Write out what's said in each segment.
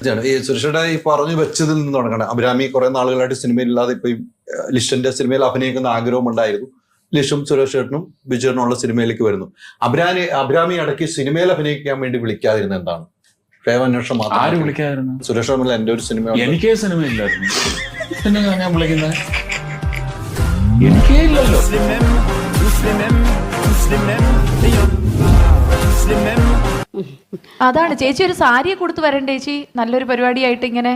ഈ സുരേഷയുടെ ഈ പറഞ്ഞു വെച്ചതിൽ നിന്ന് തുടങ്ങണം. അഭിരാമി കുറെ നാളുകളായിട്ട് സിനിമയിലില്ലാതെ ഇപ്പൊ ലിസ്റ്റിന്റെ സിനിമയിൽ അഭിനയിക്കുന്ന ആഗ്രഹം ഉണ്ടായിരുന്നു. ലിഷും സുരേഷ് ചേട്ടനും ബിജുവേട്ടനുള്ള സിനിമയിലേക്ക് വരുന്നു. അഭിരാമി ഇടയ്ക്ക് സിനിമയിൽ അഭിനയിക്കാൻ വേണ്ടി വിളിക്കാതിരുന്ന എന്താണ്? പ്രേമാന്വേഷണം മാത്രം. ആര് വിളിക്കാതിരുന്നു? സുരേഷ് ബാബുവിന്റെ എന്റെ ഒരു സിനിമ. എനിക്കേ സിനിമയില്ലായിരുന്നു. പിന്നെ ഞാൻ വിളിക്കുന്നത് എനിക്കേ ഇല്ലല്ലോ. അതാണ് ചേച്ചി ഒരു സാരിയെ കൊടുത്തു വരണ്ടേ ചേച്ചി? നല്ലൊരു പരിപാടിയായിട്ട് ഇങ്ങനെ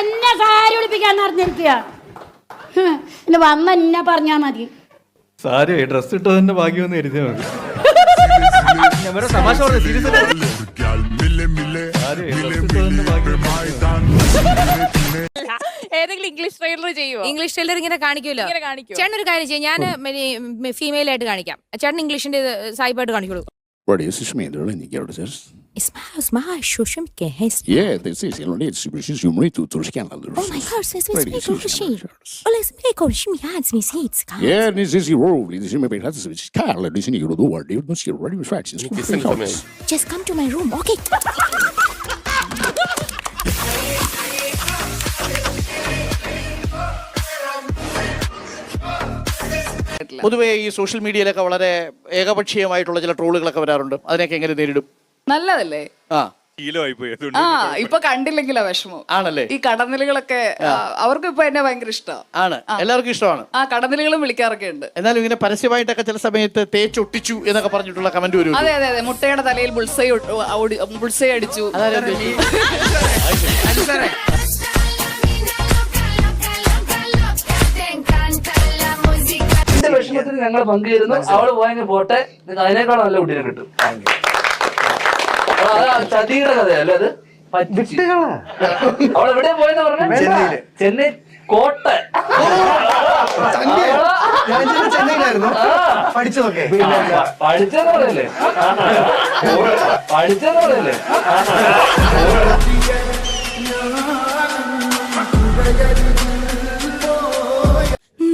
എന്നെ സാരി ഉടുപ്പിക്കാൻ അറിഞ്ഞിരിക്കുക. പിന്നെ വന്ന എന്നെ പറഞ്ഞാ മതി. സാരി ഡ്രസ് ഇട്ടതിന്റെ ഭാഗ്യം കരുതിയാ മതി. ഏതെങ്കിലും ഇംഗ്ലീഷ് ട്രെയിലർ ചെയ്യുമോ? ഇംഗ്ലീഷ് ട്രെയിലർ ഇങ്ങനെ കാണിക്കുമല്ലോ. ചേട്ടൻ ഒരു കാര്യം ചെയ്യും, ഞാൻ ഫീമെയിൽ ആയിട്ട് കാണിക്കാം. ചേട്ടൻ ഇംഗ്ലീഷിന്റെ സായിപ്പായിട്ട് കാണിക്കോളൂ. What is this mean? Yeah, this is only distribution humor to Turkish. Oh my God, this is very cool. Well, it's very cool. She has me seats. Yeah, this is your role. This is my bad. This is Carl. This is your word. You must get ready with factions. Just come to my room, okay? പൊതുവേ ഈ social മീഡിയയിലൊക്കെ വളരെ ഏകപക്ഷീയമായിട്ടുള്ള ചില ട്രോളുകളൊക്കെ വരാറുണ്ട്. അതിനൊക്കെ എങ്ങനെ നേരിടും? നല്ലതല്ലേ? ഇപ്പൊ കണ്ടില്ലെങ്കിലാ വിഷമം ആണല്ലേ? ഈ കടന്നിലുകളൊക്കെ അവർക്ക് ഇപ്പൊ എന്നെ ഭയങ്കര ഇഷ്ടമാണ്. എല്ലാവർക്കും ഇഷ്ടമാണ്. കടന്നിലുകളും വിളിക്കാറൊക്കെ ഉണ്ട്. എന്നാലും ഇങ്ങനെ പരസ്യമായിട്ടൊക്കെ ചില സമയത്ത് തേച്ചൊട്ടിച്ചു എന്നൊക്കെ പറഞ്ഞിട്ടുള്ള കമന്റ് വരും. അതെ അതെ അതെ, മുട്ടയുടെ തലയിൽ ബുൾസൈ അടിച്ചു. വിഷമത്തിൽ ഞങ്ങൾ പങ്കുചേരുന്നു. അവള് പോയെങ്കിൽ പോട്ടെ, അതിനേക്കാളും നല്ല കുട്ടീനെ കിട്ടും. ചതിയുടെ കഥയല്ലേ അത്? അവൾ എവിടെയാ പോയെന്ന് പറഞ്ഞ? ചെന്നൈ കോട്ട. ചെന്നൈയിലായിരുന്നു പഠിച്ചതൊക്കെ. പഠിച്ചെന്ന് പറയല്ലേ? പഠിച്ചെന്ന് പറയല്ലേ?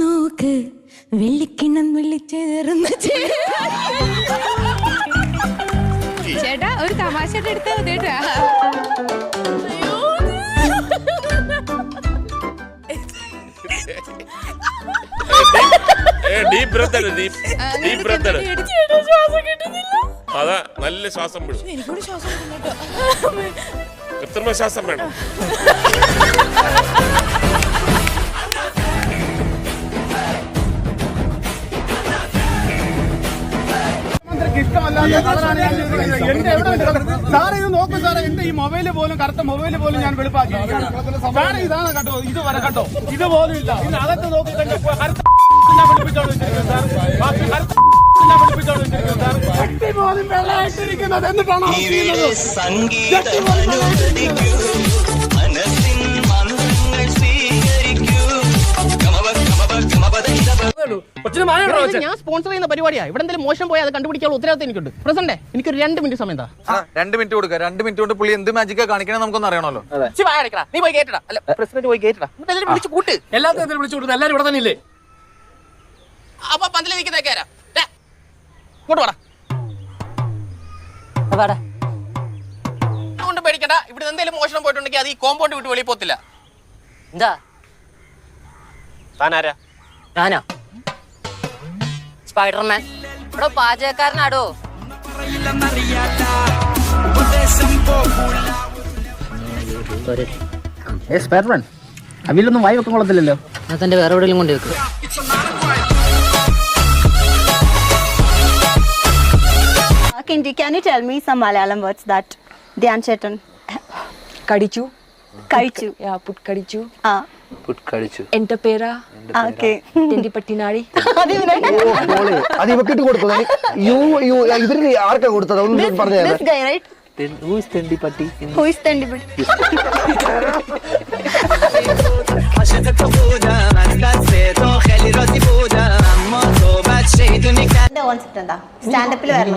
നോക്ക് വെള്ളിക്കിണ്ണം വിളിച്ചേർന്ന ചേട്ടാ, ഒരു തമാശ എടുത്താ മതി കേട്ടാ. അതാ നല്ല ശ്വാസം വിടും. എനിക്കൂടി ശ്വാസം കൃത്രിമ ശ്വാസം വേണം. സാറേ ഇത് നോക്കൂ സാറേ, എന്റെ ഈ മൊബൈല് പോലും, കറുത്ത മൊബൈല് പോലും ഞാൻ വെളുപ്പാക്കിയിരിക്കുകയാണ് സാറേ. ഇതാണ് കേട്ടോ, ഇത് വരെ കേട്ടോ, ഇതുപോലും ഇല്ല. ഇതിനകത്ത് നോക്കി കണ്ടോ വിളിപ്പിച്ചോളൂ പോലും വെള്ളമായിട്ടിരിക്കുന്നത്. എന്നിട്ടാണോ ഞാൻ സ്പോൺസർ ചെയ്യുന്ന പരിപാടിയാ. ഇവിടെ എന്തെങ്കിലും മോശം പോയാൽ അത് കണ്ടുപിടിക്കാനുള്ള ഉത്തരവാദിത്തം എനിക്കുണ്ട്. പ്രസന്റ് എനിക്കൊരു 2 മിനിറ്റ് സമയം. 2 മിനിറ്റ് കൊടുക്കുക. 2 മിനിറ്റ് കൊണ്ട് പുള്ളി എന്ത് മാജിക്കാ കാണിക്കണേ നമുക്കൊന്നും അറിയണമല്ലോ. നീ പോയി കേട്ടടാ. അല്ല, പ്രസിഡന്റ് പോയി കേട്ടടാ. വിളിച്ചു കൂട്ട്. എല്ലാത്തിനും വിളിച്ചു കൂട്ടുന്നു. എല്ലാവരും ഇവിടെ തന്നെ ഇല്ലേ? അപ്പൊ പന്തലിൽ നിൽക്കുന്നേക്കാ ഇങ്ങോട്ട് വാടാ. അതുകൊണ്ട് പേടിക്കണ്ട. ഇവിടെ എന്തെങ്കിലും മോഷണം പോയിട്ടുണ്ടെങ്കിൽ അത് ഈ കോമ്പൗണ്ട് വിട്ട് വെളിയിൽ പോത്തില്ല. എന്താ താനാരാ? ഞാനോ? സ്പൈഡർമാൻ. ഇവിടെ പാചകക്കാരനാടോ. സ്പൈഡർമാൻ അവിലൊന്നും വായി വെക്കാൻ കൊള്ളത്തില്ലല്ലോ. അതെന്റെ വേറെ എവിടെയെങ്കിലും കൊണ്ട് വെക്കുക. Can you tell me some Malayalam words that Dhyan Chetan? കടിച്ചു. കഴിച്ചു. പുട്ട് കടിച്ചു. പുട്ട് കഴിച്ചു. എന്റെ പേരാ. Okay. തെണ്ടി പട്ടിനാടി. അത് ഇവക്കിട്ട് കൊടുത്തു. ഇവര് ആർക്കാ കൊടുത്തത്? ഒന്ന് പറഞ്ഞു. This guy, right? Who is തെണ്ടി പട്ടി? Who is തെണ്ടി പട്ടി?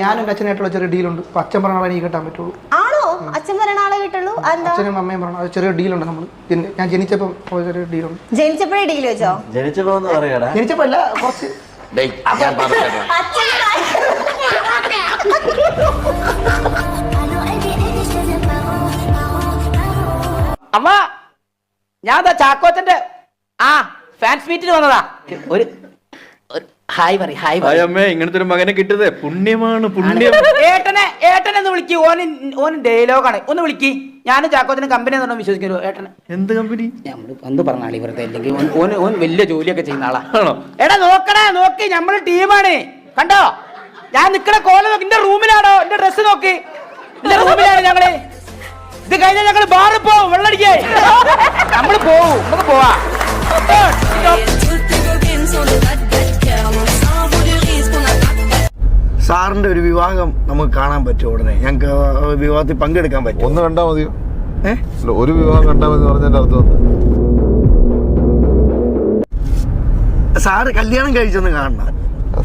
ഞാനും അച്ഛനായിട്ടുള്ള ചെറിയ ഡീലുണ്ട്. അച്ഛൻ പറഞ്ഞ ആളെ എനിക്ക് കിട്ടാൻ പറ്റുള്ളൂ. ആണോ? അച്ഛൻ പറഞ്ഞ ആളെ കിട്ടുള്ളൂ? അച്ഛനും അമ്മയും പറഞ്ഞു അത് ചെറിയ ഡീലുണ്ട്. നമ്മൾ ഞാൻ ജനിച്ചപ്പോ ചെറിയ ഡീലുണ്ട്. ജനിച്ചപ്പോഴേ ഡീൽ വെച്ചോ? ജനിച്ചപ്പോ അല്ല, കുറച്ച് അമ്മ ഞാൻ ചാക്കോച്ചന്റെ ഫാൻസ് മീറ്റിന് വന്നതാ. ഒരു ഹായ് പറ, ഹായ് പറ. അമ്മേ, ഇങ്ങനത്തെ ഒരു മകനെ കിട്ടിയത് പുണ്യമാണ്, പുണ്യം. ഏട്ടനെ ഒന്ന് വിളിക്ക്. ഓന് ഡയലോഗാണ്. ഒന്ന് വിളിക്ക്. ഞാനും ചാക്കോച്ചനും കമ്പനി എന്നോ വിശ്വസിക്കല്ലോ. ഏട്ടനെ എന്ത് കമ്പനി? നമ്മള് എന്ത് പറഞ്ഞാളി വെറുതെ, അല്ലെങ്കിൽ ഓൻ വലിയ ജോലിയൊക്കെ ചെയ്യുന്ന ആളാ. എടാ നോക്കണേ, നോക്കി, നമ്മള് ടീമാണ്. കണ്ടോ ഞാൻ നിക്കണ കോല നോക്കി. എന്റെ റൂമിലാണോ? എന്റെ ഡ്രസ് നോക്കി. എന്റെ റൂമിലാണ് ഞങ്ങള്. ഇത് കഴിഞ്ഞാൽ ഞങ്ങള് ബാറിൽ പോവും, വെള്ളടിക്കേ. നമ്മള് പോവും, നമുക്ക് പോവാ. സാറിന്റെ ഒരു വിവാഹം നമുക്ക് കാണാൻ പറ്റും ഉടനെ. ഞങ്ങൾക്ക് വിവാഹത്തിൽ പങ്കെടുക്കാൻ പറ്റും. ഒന്ന് കണ്ടാ മതിയോ? ഒരു വിവാഹം കണ്ടാ മതി പറഞ്ഞതിന്റെ അർത്ഥം. സാറ് കല്യാണം കഴിച്ചൊന്ന് കാണണം.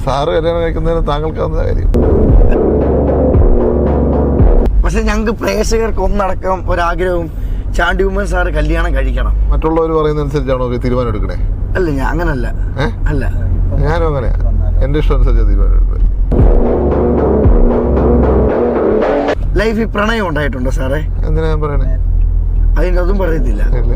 സാറ് കല്യാണം കഴിക്കുന്നതിന് താങ്കൾക്കാവുന്ന കാര്യം. പക്ഷെ ഞങ്ങൾക്ക് പ്രേക്ഷകർക്ക് ഒന്നടക്കം ഒരാഗ്രഹവും ചാണ്ടി ഉമ്മൻ സാറ് കല്യാണം കഴിക്കണം. മറ്റുള്ളവർ പറയുന്നതനുസരിച്ചാണോ ഒരു തീരുമാനം എടുക്കണേ? അല്ല, ഞാൻ അങ്ങനല്ല. അല്ല, ഞാനും അങ്ങനെയാ. എന്റെ ഇഷ്ടം അനുസരിച്ച് തീരുമാനം എടുക്കുന്നത്. ലൈഫിൽ പ്രണയം ഉണ്ടായിട്ടുണ്ടോ സാറേ? എന്തിനാ ഞാൻ പറയണേ? അതിൻ്റെ അതും പറയത്തില്ല. ഇല്ല.